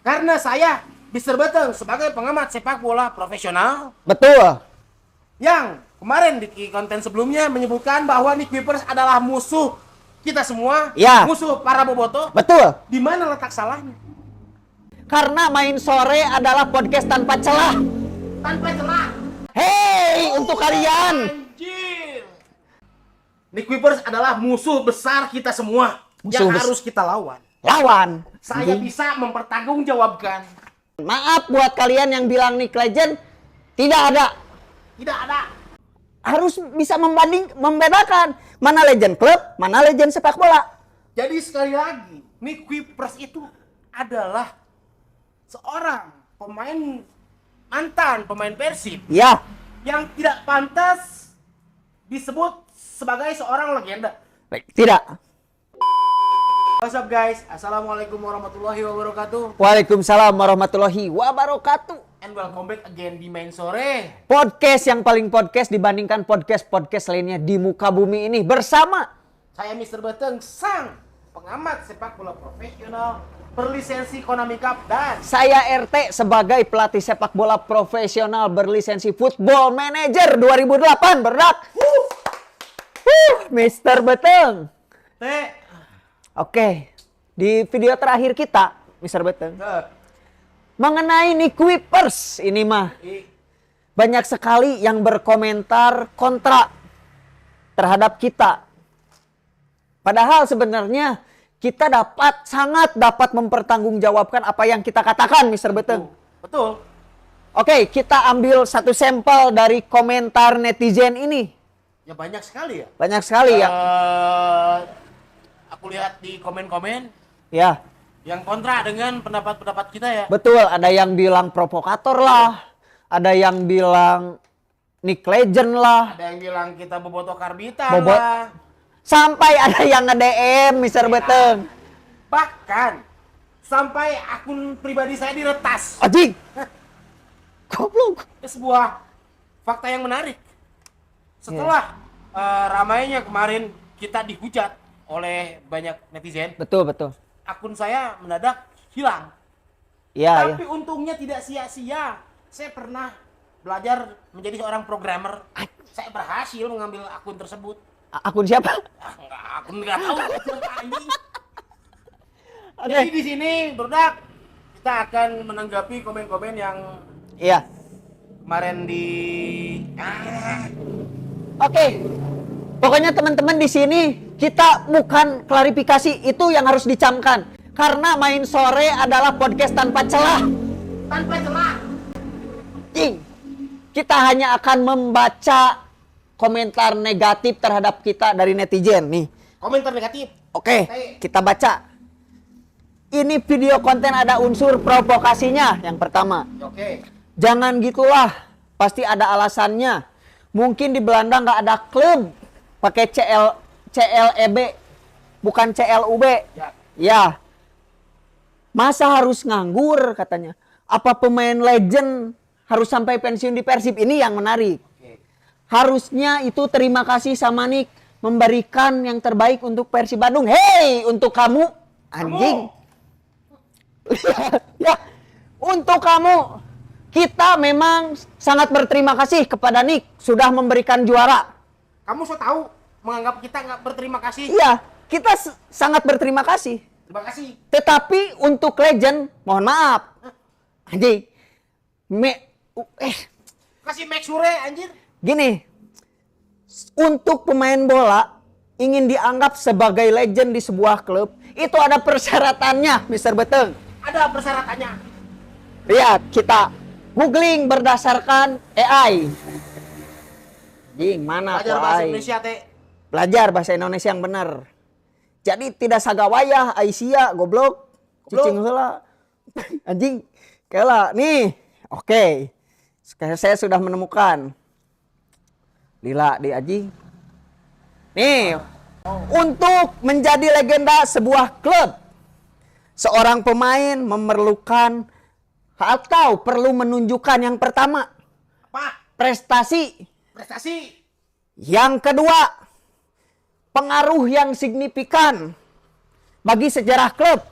Karena saya Mr. Beteng sebagai pengamat sepak bola profesional Betul. yang kemarin di konten sebelumnya menyebutkan bahwa Nick Wipers adalah musuh kita semua, Ya. musuh para boboto. Betul. Di mana letak salahnya? Karena Main Sore adalah podcast tanpa celah. Tanpa celah. Hei, untuk kalian. Anjir. Nick Wipers adalah musuh besar kita semua yang harus kita lawan. Lawan. Saya bisa mempertanggungjawabkan. Maaf buat kalian yang bilang Nick Legend tidak ada. Tidak ada. Harus bisa membedakan mana legend klub, mana legend sepak bola. Jadi sekali lagi, Nick Wipers itu adalah seorang mantan pemain Persib Ya, yang tidak pantas disebut sebagai seorang legenda. tidak. What's up guys? Assalamualaikum warahmatullahi wabarakatuh. Waalaikumsalam warahmatullahi wabarakatuh. And welcome back again di Main Sore. Podcast yang paling podcast dibandingkan podcast-podcast lainnya di muka bumi ini bersama Saya Mr. Beteng, sang pengamat sepak bola profesional berlisensi Konami Cup, dan saya RT sebagai pelatih sepak bola profesional berlisensi Football Manager 2008 berdak. Mr. Beteng. Teh. Oke, di video terakhir kita, Mr. Beteng, mengenai Nick Wipers ini mah banyak sekali yang berkomentar kontra terhadap kita. Padahal sebenarnya kita sangat dapat mempertanggungjawabkan apa yang kita katakan, Mr. Beteng. Betul. Oke, kita ambil satu sampel dari komentar netizen ini. Ya banyak sekali ya. Banyak sekali ya. Aku lihat di komen-komen Ya, yang kontra dengan pendapat-pendapat kita ya. betul. Ada yang bilang provokator lah. Ada yang bilang Nick Legend lah. Ada yang bilang kita boboto karbitan Bobot. lah. Sampai ada yang nge-DM, Mr. Beteng. Bahkan sampai akun pribadi saya diretas. Anjing. Goblok. Itu sebuah fakta yang menarik. Setelah ramainya kemarin kita dihujat oleh banyak netizen, Betul, betul. akun saya mendadak hilang. Iya, Tapi iya. untungnya tidak sia-sia. Saya pernah belajar menjadi seorang programmer. Saya berhasil mengambil akun tersebut. Akun siapa? Akun nggak tahu. Anjing. Oke. Jadi di sini berdak kita akan menanggapi komen-komen yang Iya. kemarin di Oke. Pokoknya teman-teman di sini kita bukan klarifikasi, itu yang harus dicamkan. Karena Main Sore adalah podcast tanpa celah. tanpa celah. Kita hanya akan membaca komentar negatif terhadap kita dari netizen nih. Komentar negatif. Oke, kita baca. Ini video konten ada unsur provokasinya yang pertama. Oke. Jangan gitulah, pasti ada alasannya. Mungkin di Belanda nggak ada klub pakai CLEB, bukan CLUB. Ya. Ya. Masa harus nganggur katanya? Apa pemain legend harus sampai pensiun di Persib? Ini yang menarik. Oke. Harusnya itu terima kasih sama Nick memberikan yang terbaik untuk Persib Bandung. Hei, untuk kamu, anjing. Ya, untuk kamu. Kita memang sangat berterima kasih kepada Nick sudah memberikan juara. Kamu so tahu menganggap kita nggak berterima kasih. Iya, kita sangat berterima kasih. Terima kasih. Tetapi untuk legend, mohon maaf. Anjing. Kasih make sure anjir. Gini. Untuk pemain bola ingin dianggap sebagai legend di sebuah klub, itu ada persyaratannya, Mr. Beteng. Ada persyaratannya. Lihat, kita googling berdasarkan AI. Jing, mana Belajar aku bahasa AI? Indonesia teh. Belajar bahasa Indonesia yang benar. Jadi tidak sagawayah Aisyah goblok. Cicing heula. Anjing. Kela nih. Oke. Saya sudah menemukan. Lila di anjing. Nih. Untuk menjadi legenda sebuah klub, seorang pemain memerlukan atau perlu menunjukkan yang pertama, Apa? prestasi. Prestasi. Yang kedua, pengaruh yang signifikan bagi sejarah klub.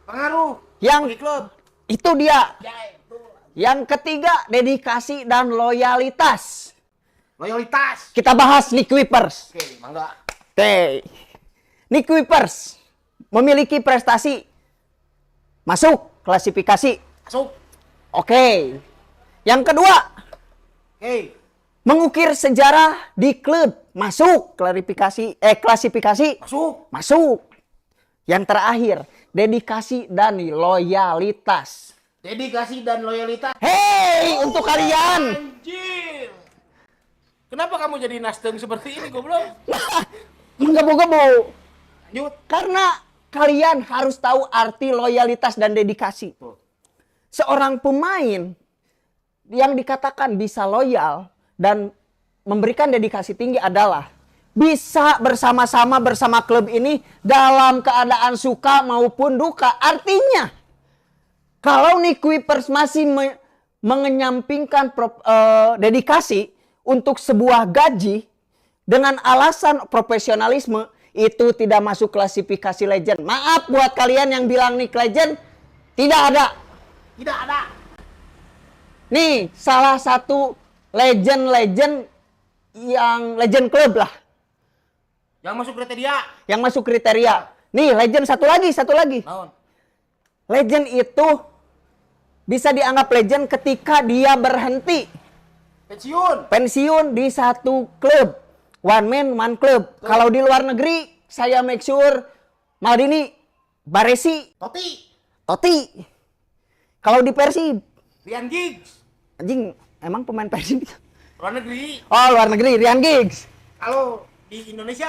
Pengaruh. Yang bagi klub. Itu dia. Ya, itu. Yang ketiga, dedikasi dan loyalitas. Loyalitas. Kita bahas Nick Wipers. Oke, mangga. Oke. Nick Wipers memiliki prestasi masuk klasifikasi. Masuk. Oke. Yang kedua, Oke. mengukir sejarah di klub. Masuk klasifikasi. Masuk. Masuk. Yang terakhir, dedikasi dan loyalitas. Dedikasi dan loyalitas. Hei, untuk kalian. Anjir. Kenapa kamu jadi Nasdem seperti ini, goblok? Menggebu-gebu. Lanjut. Karena kalian harus tahu arti loyalitas dan dedikasi. Seorang pemain yang dikatakan bisa loyal dan memberikan dedikasi tinggi adalah bisa bersama-sama bersama klub ini dalam keadaan suka maupun duka. Artinya, kalau Nick Wipers masih mengenyampingkan dedikasi untuk sebuah gaji dengan alasan profesionalisme, itu tidak masuk klasifikasi legend. Maaf buat kalian yang bilang Nick legend, tidak ada. Tidak ada. Nih, salah satu legend-legend yang legend klub lah. Yang masuk kriteria. Yang masuk kriteria. Nih, legend satu lagi. Naon? Legend itu bisa dianggap legend ketika dia berhenti. Pensiun di satu klub. One man, one club. Kalau di luar negeri, saya make sure Maldini, Baresi, Totti. Kalau di Persib, Ryan Giggs. anjing, emang pemain Persib? Luar negeri. Oh, luar negeri, Ryan Giggs. Kalau di Indonesia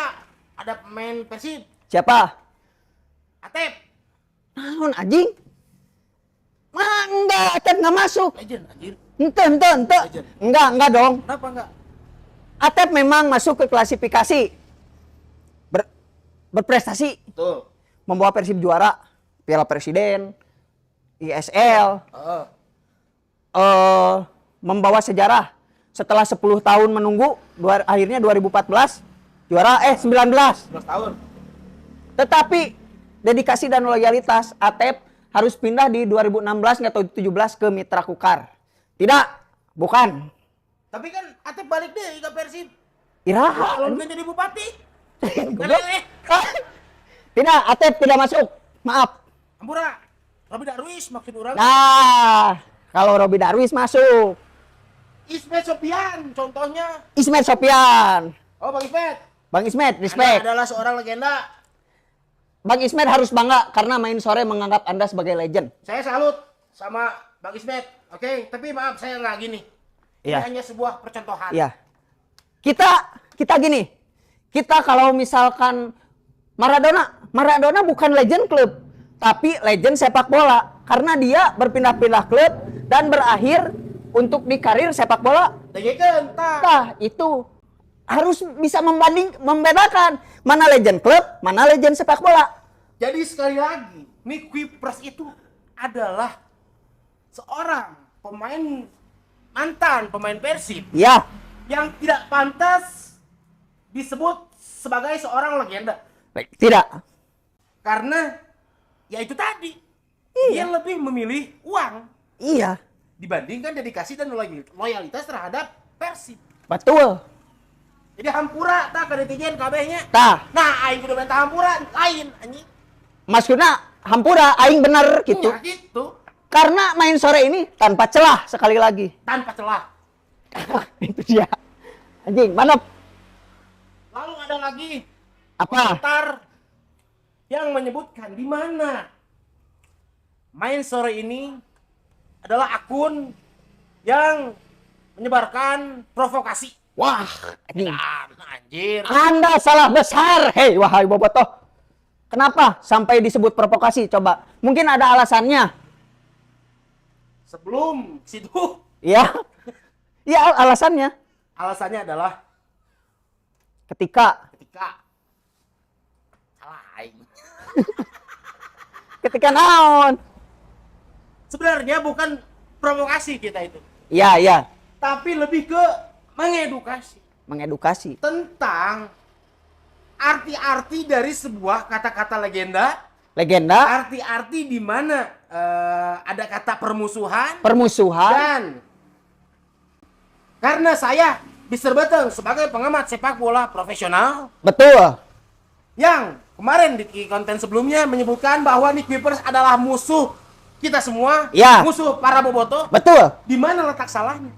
ada pemain Persib. Siapa? Atep. Naon anjing? Enggak, Atep nggak masuk. Legend, anjir. Ente. Legend. Enggak dong. Kenapa enggak? Atep memang masuk ke klasifikasi. Berprestasi. Tuh. Membawa Persib juara. Piala Presiden. ISL. Membawa sejarah. Setelah 10 tahun menunggu, akhirnya 2014 juara 19. 11 tahun. Tetapi dedikasi dan loyalitas Atep harus pindah di 2016 atau 2017 ke Mitra Kukar. Tidak, bukan. Tapi kan Atep balik deh ke Persib. Iraha. Kalau kan jadi bupati. Goblok. Tidak, Atep tidak masuk. Maaf. Ampura. Robi Darwis maksud orang. Nah, kalau Robi Darwis masuk. Ismet Sopian contohnya. Ismet Sopian. Oh, Bang Ismet. Bang Ismet, Anda respect. adalah seorang legenda. Bang Ismet harus bangga karena main sore menganggap Anda sebagai legend. Saya salut sama Bang Ismet. Oke, tapi maaf saya nggak gini. Iya. Ini hanya sebuah percontohan. Iya. Kita gini. Kita kalau misalkan Maradona bukan legend klub, tapi legend sepak bola karena dia berpindah-pindah klub dan berakhir untuk di karir sepak bola. Dengekeun tah. Nah, itu harus bisa membedakan mana legend klub, mana legend sepak bola. Jadi sekali lagi, Nick Wipers itu adalah seorang mantan pemain Persib Ya, yang tidak pantas disebut sebagai seorang legenda. tidak. Karena ya itu tadi. Dia lebih memilih uang Iya, dibandingkan dedikasi dan loyalitas terhadap Persib. betul. Jadi hampura tak kadetijen kabehnya. Tah, Nah, aing kudu minta hampura lain anjing. maksudnya hampura aing bener gitu. Ya, gitu. Karena main sore ini tanpa celah sekali lagi. Tanpa celah. Itu dia. Anjing, mana Lalu ada lagi apa? komentar yang menyebutkan di mana main sore ini adalah akun yang menyebarkan provokasi. Wah, anjing. Anjir. Anda salah besar. Hei, wahai bobotoh. Kenapa sampai disebut provokasi? Coba. Mungkin ada alasannya. Sebelum situ, Ya. Ya, alasannya. alasannya adalah Ketika salah aing. naon? Sebenarnya bukan provokasi kita itu, Ya. tapi lebih ke mengedukasi Mengedukasi. tentang arti-arti dari sebuah kata-kata legenda, Legenda. arti-arti di mana ada kata permusuhan. Permusuhan. Dan karena saya Mr. Beteng sebagai pengamat sepak bola profesional Betul. yang kemarin di konten sebelumnya menyebutkan bahwa Nick Wipers adalah musuh kita semua, Ya. musuh para bobotoh. Betul. Di mana letak salahnya?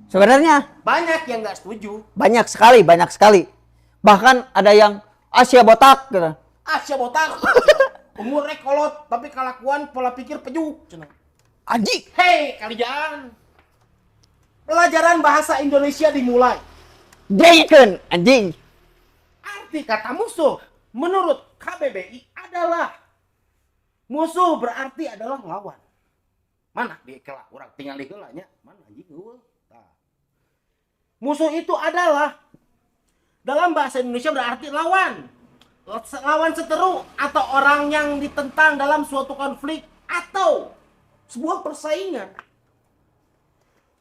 Sebenarnya Banyak yang nggak setuju. banyak sekali. Bahkan ada yang Asia botak gitu. Asia botak, umurnya kolot, tapi kelakuan pola pikir pejuk. Anjing. Hei kalian, pelajaran bahasa Indonesia dimulai. Jengken anjing. Arti kata musuh menurut KBBI adalah musuh berarti adalah lawan. Mana di kela orang tinggal di kelanya mana anjing eueuh. Nah. Musuh itu adalah dalam bahasa Indonesia berarti lawan. Lawan seteru atau orang yang ditentang dalam suatu konflik atau sebuah persaingan.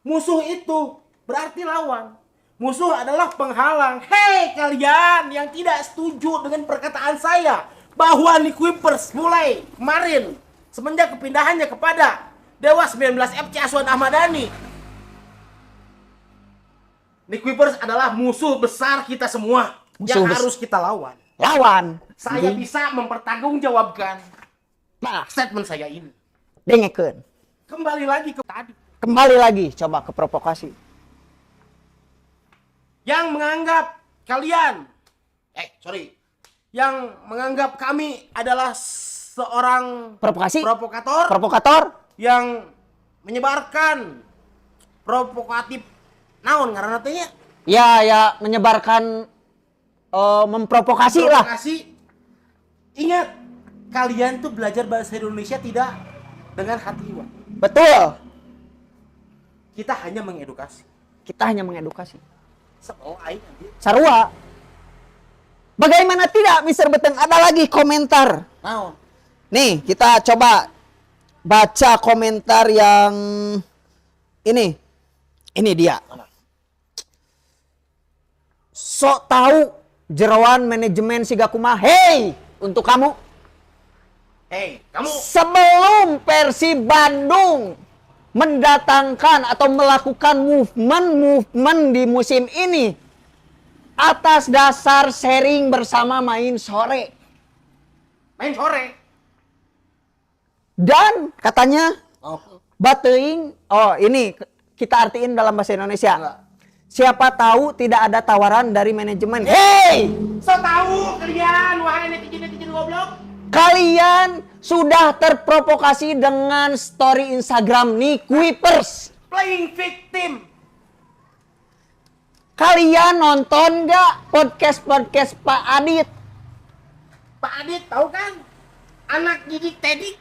Musuh itu berarti lawan. Musuh adalah penghalang. Hei kalian yang tidak setuju dengan perkataan saya bahwa Nick Wipers mulai kemarin semenjak kepindahannya kepada Dewa 19 FC Aswan Ahmadani, Nick Wipers adalah musuh besar kita semua yang harus kita lawan. Lawan. Saya bisa mempertanggungjawabkan Nah, statement saya ini. dengekeun. Kembali lagi ke tadi. Kembali lagi coba ke provokasi. Yang menganggap kalian, yang menganggap kami adalah seorang Provokasi? provokator Provokator? yang menyebarkan provokatif naon ngaranna teh nya? Ya menyebarkan memprovokasi lah. Provokasi. Ingat, kalian tuh belajar bahasa Indonesia tidak dengan hati iwa. Betul. Kita hanya mengedukasi. Kita hanya mengedukasi. Seolah anjir. Sarua. Bagaimana tidak, Mr. Beteng? Ada lagi komentar. Naon? Nih, kita coba baca komentar yang ini. Ini dia. Sok tahu jeroan manajemen Siga Kumaha. Hei, untuk kamu. Hei, kamu Sebelum Persib Bandung mendatangkan atau melakukan movement di musim ini atas dasar sharing bersama main sore. main sore. Dan katanya Oh. bateuing, ini kita artiin dalam bahasa Indonesia. Enggak. Siapa tahu tidak ada tawaran dari manajemen. Hei, So tahu kalian wahai netizen goblok. kalian sudah terprovokasi dengan story Instagram Nick Wipers. Playing victim. Kalian nonton nggak podcast Pak Adit? Pak Adit tahu kan? Anak didik Teddy.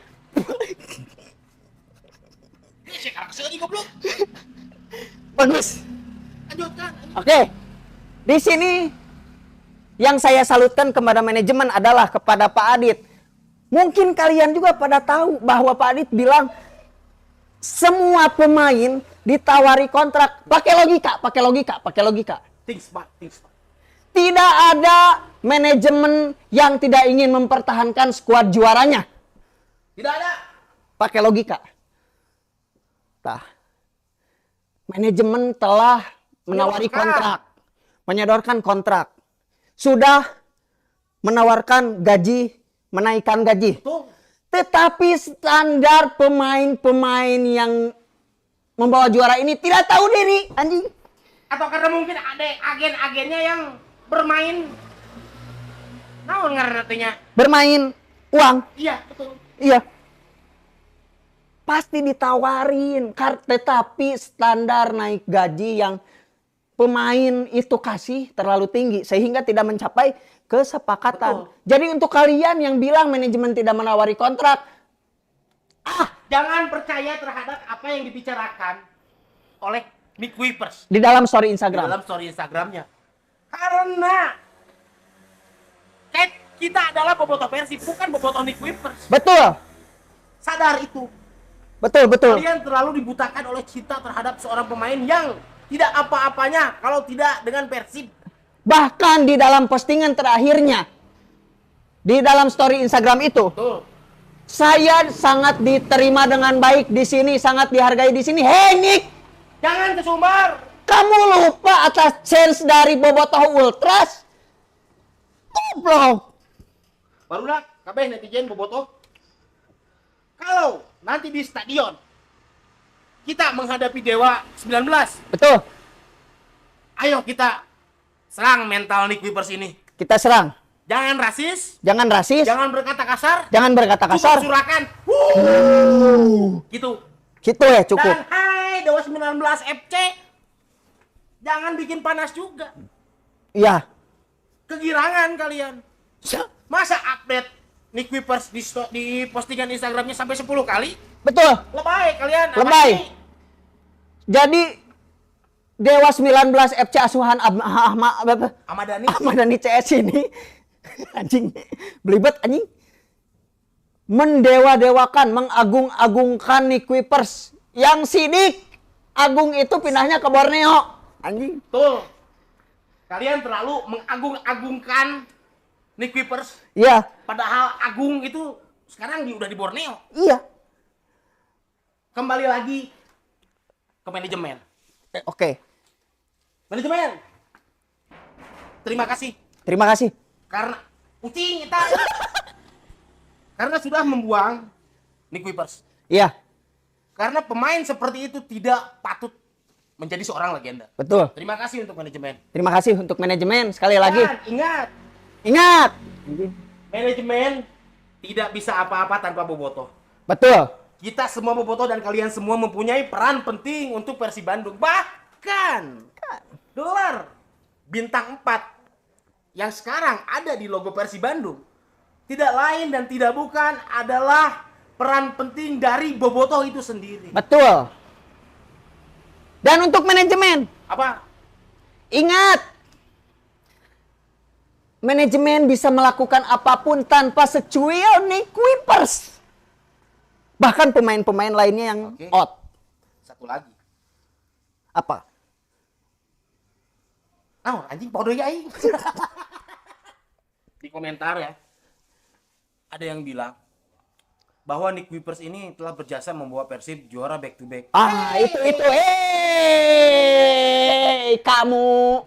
Sekarang kesini goblok. Bagus. Lanjutkan. Oke. Di sini yang saya salutkan kepada manajemen adalah kepada Pak Adit. Mungkin kalian juga pada tahu bahwa Pak Adit bilang semua pemain ditawari kontrak. Pakai logika. Think smart. Tidak ada manajemen yang tidak ingin mempertahankan skuad juaranya. Tidak ada. Pakai logika. Nah, manajemen telah menyodorkan kontrak. Sudah menawarkan gaji, menaikkan gaji. Tuh. Tetapi standar pemain-pemain yang membawa juara ini tidak tahu diri, anjing. Atau karena mungkin ada agen-agennya yang bermain naon ngaranna teh nya? Bermain uang. Iya, betul. Iya. Pasti ditawarin, tetapi standar naik gaji yang pemain itu kasih terlalu tinggi sehingga tidak mencapai kesepakatan. Betul. Jadi untuk kalian yang bilang manajemen tidak menawari kontrak, Jangan percaya terhadap apa yang dibicarakan oleh Nick Wipers di dalam story di Instagram. dalam story Instagramnya. Karena kita adalah bobotoh Persib, bukan bobotoh Nick Wipers. Betul. Sadar itu. Betul. Kalian terlalu dibutakan oleh cinta terhadap seorang pemain yang tidak apa-apanya kalau tidak dengan Persib. Bahkan di dalam postingan terakhirnya, di dalam story Instagram itu, Tuh. Saya sangat diterima dengan baik di sini, sangat dihargai di sini. Hei Nick, Jangan ke Sumbar. kamu lupa atas chance dari Bobotoh Ultras? Goblok. Barudak kabeh netizen bobotoh. Kalau nanti di stadion kita menghadapi Dewa 19, Betul, ayo kita serang mental Nick Wipers ini. kita serang. Jangan rasis, Jangan rasis, jangan berkata kasar, jangan berkata kasar. cukup surakan. Gitu. Gitu ya, cukup. Dan hai Dewa 19 FC, jangan bikin panas juga. Iya. Kegirangan kalian. Masa update Nick Wipers di postingan Instagramnya sampai 10 kali? Betul. Lebay kalian. apa Lebay. sih? Jadi Dewa 19 FC asuhan Ahmad Dhani. Ahmad Dhani CS ini anjing belibet anjing mendewa-dewakan, mengagung-agungkan Nick Wipers yang sidik Agung itu pindahnya ke Borneo anjing. Tuh. Kalian terlalu mengagung-agungkan Nick Wipers. Iya. Padahal Agung itu sekarang udah di Borneo. Iya. Kembali lagi ke manajemen. Oke. Manajemen. Terima kasih. Terima kasih. Karena ucing kita. Karena sudah membuang Nick Wipers. Iya. Karena pemain seperti itu tidak patut menjadi seorang legenda. Betul. Terima kasih untuk manajemen. Terima kasih untuk manajemen sekali lagi. Dan ingat, Ingat. manajemen tidak bisa apa-apa tanpa Bobotoh. Betul. Kita semua Bobotoh dan kalian semua mempunyai peran penting untuk Persib Bandung. Bahkan gelar bintang 4 yang sekarang ada di logo Persib Bandung tidak lain dan tidak bukan adalah peran penting dari Bobotoh itu sendiri. Betul. Dan untuk manajemen, Apa? ingat, manajemen bisa melakukan apapun tanpa secuil Nick Wipers. Bahkan pemain-pemain lainnya yang Oke. out. Satu lagi. Apa? Oh, anjing podo ya aing. Di komentar ya. Ada yang bilang bahwa Nick Wipers ini telah berjasa membawa Persib juara back to back. Itu. Hei, kamu.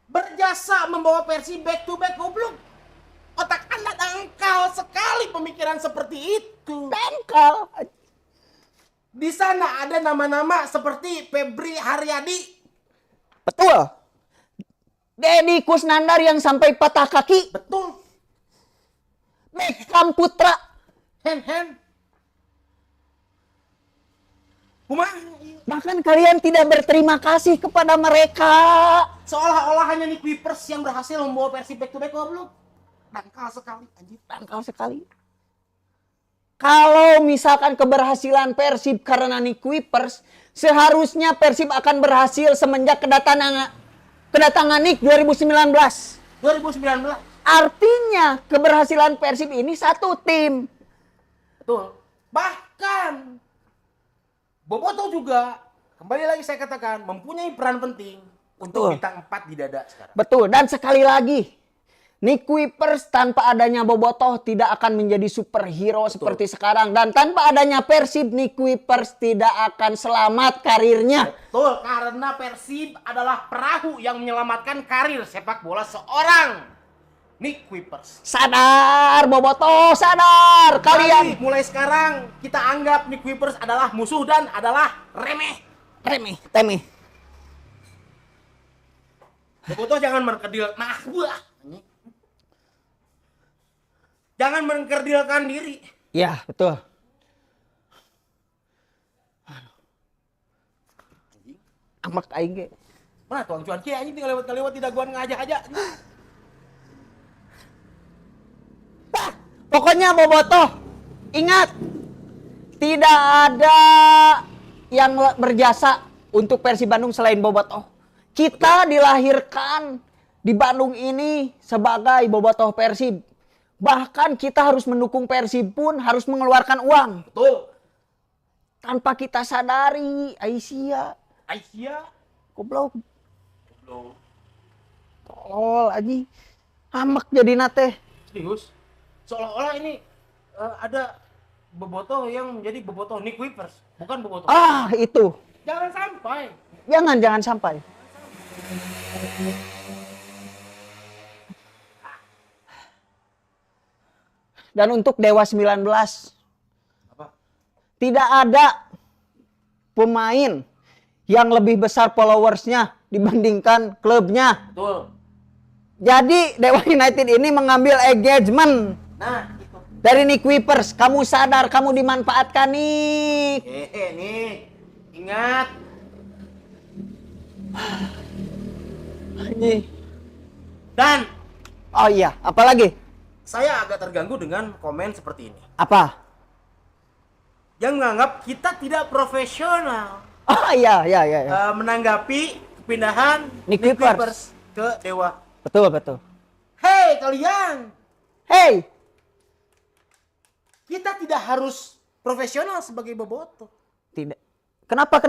Berjasa membawa Persib back to back, goblok. Otak Anda dangkal sekali pemikiran seperti itu. Dangkal. Di sana ada nama-nama seperti Febri Haryadi. Betul. Deddy Kusnandar yang sampai patah kaki. Betul. Beckham Putra. Hen. Kumaha? Bahkan kalian tidak berterima kasih kepada mereka. Seolah-olah hanya Nick Wipers yang berhasil membawa Persib back to back, goblok. Dangkal sekali, anjir. Dangkal sekali. Kalau misalkan keberhasilan Persib karena Nick Wipers, seharusnya Persib akan berhasil semenjak kedatangan Nick 2019. 2019. Artinya keberhasilan Persib ini satu tim. Betul. Bahkan Bobotoh juga kembali lagi saya katakan mempunyai peran penting untuk Betul. bintang 4 di dada sekarang. Betul. Dan sekali lagi, Nick Wipers tanpa adanya Bobotoh tidak akan menjadi superhero seperti sekarang. Dan tanpa adanya Persib, Nick Wipers tidak akan selamat karirnya. Betul, karena Persib adalah perahu yang menyelamatkan karir sepak bola seorang Nick Wipers. Sadar, Bobotoh, sadar. Kalian Mulai sekarang kita anggap Nick Wipers adalah musuh dan adalah remeh. remeh, temeh. Bobotoh jangan mengkerdil. Jangan mengkerdilkan diri. Ya, betul. Amak aing ge. Mana tuang cuan kia anjing tinggal lewat tidak gua ngajak aja. Pokoknya Bobotoh, ingat, tidak ada yang berjasa untuk Persib Bandung selain Bobotoh. Kita dilahirkan di Bandung ini sebagai Bobotoh Persib. Bahkan kita harus mendukung Persib pun harus mengeluarkan uang. Betul. Tanpa kita sadari, Aisyah, goblok. Tolol anjing. Amak jadi nate. Serius? Seolah-olah ini ada bobotoh yang menjadi bobotoh Nick Wipers, bukan bobotoh. Ah, itu. Jangan sampai. Jangan sampai. Dan untuk Dewa 19, Apa? tidak ada pemain yang lebih besar followersnya dibandingkan klubnya. Betul. Jadi Dewa United ini mengambil engagement Nah, itu. dari Nick Wipers. Kamu sadar, kamu dimanfaatkan nih. Nih. Ingat. Dan Oh iya, apalagi? saya agak terganggu dengan komen seperti ini. Apa? Yang menganggap kita tidak profesional Oh iya. menanggapi kepindahan Nick Wipers ke Dewa. Betul. Hei kalian, Hey, kita tidak harus profesional sebagai bobotoh. tidak. Kenapa?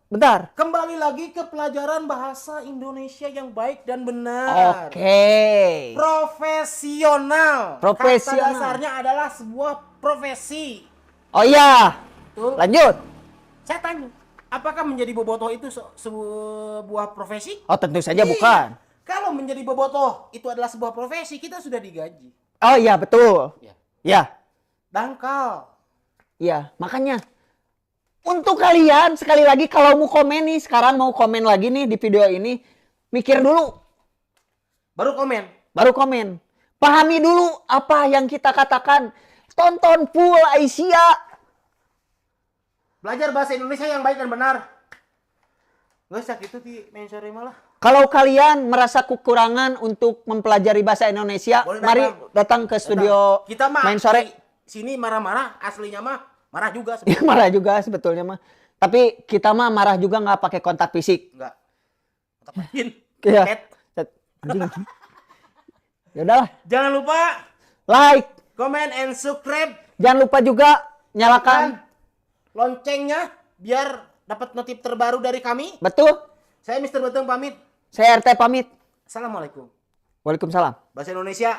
Bentar. Kembali lagi ke pelajaran bahasa Indonesia yang baik dan benar. Oke. Profesional. Profesional. Kata dasarnya adalah sebuah profesi. Oh iya. Betul. Lanjut. Saya tanya, apakah menjadi bobotoh itu sebuah profesi? Oh, tentu saja Iya. bukan. Kalau menjadi bobotoh itu adalah sebuah profesi, kita sudah digaji. Oh iya, betul. Ya. Ya. Dangkal. Iya, makanya untuk kalian sekali lagi kalau mau komen nih, sekarang mau komen lagi nih di video ini, mikir dulu, Baru komen. baru komen. Pahami dulu apa yang kita katakan. Tonton full Aisyah. Belajar bahasa Indonesia yang baik dan benar. Gak usah gitu di mensore malah. Kalau kalian merasa kekurangan untuk mempelajari bahasa Indonesia, Boleh mari datang ke studio Kita mah main sore. sini marah-marah, aslinya mah marah juga Ya, sebenarnya. marah juga sebetulnya mah. Tapi kita mah marah juga nggak pakai kontak fisik. Enggak. Tepatin. Iya. Tet. Anjing. Ya udahlah. Jangan lupa Like. comment and subscribe. Jangan lupa juga nyalakan. Loncengnya biar dapat notif terbaru dari kami. Betul. Saya Mr. Beteng pamit. Saya RT pamit. Assalamualaikum. Waalaikumsalam. Bahasa Indonesia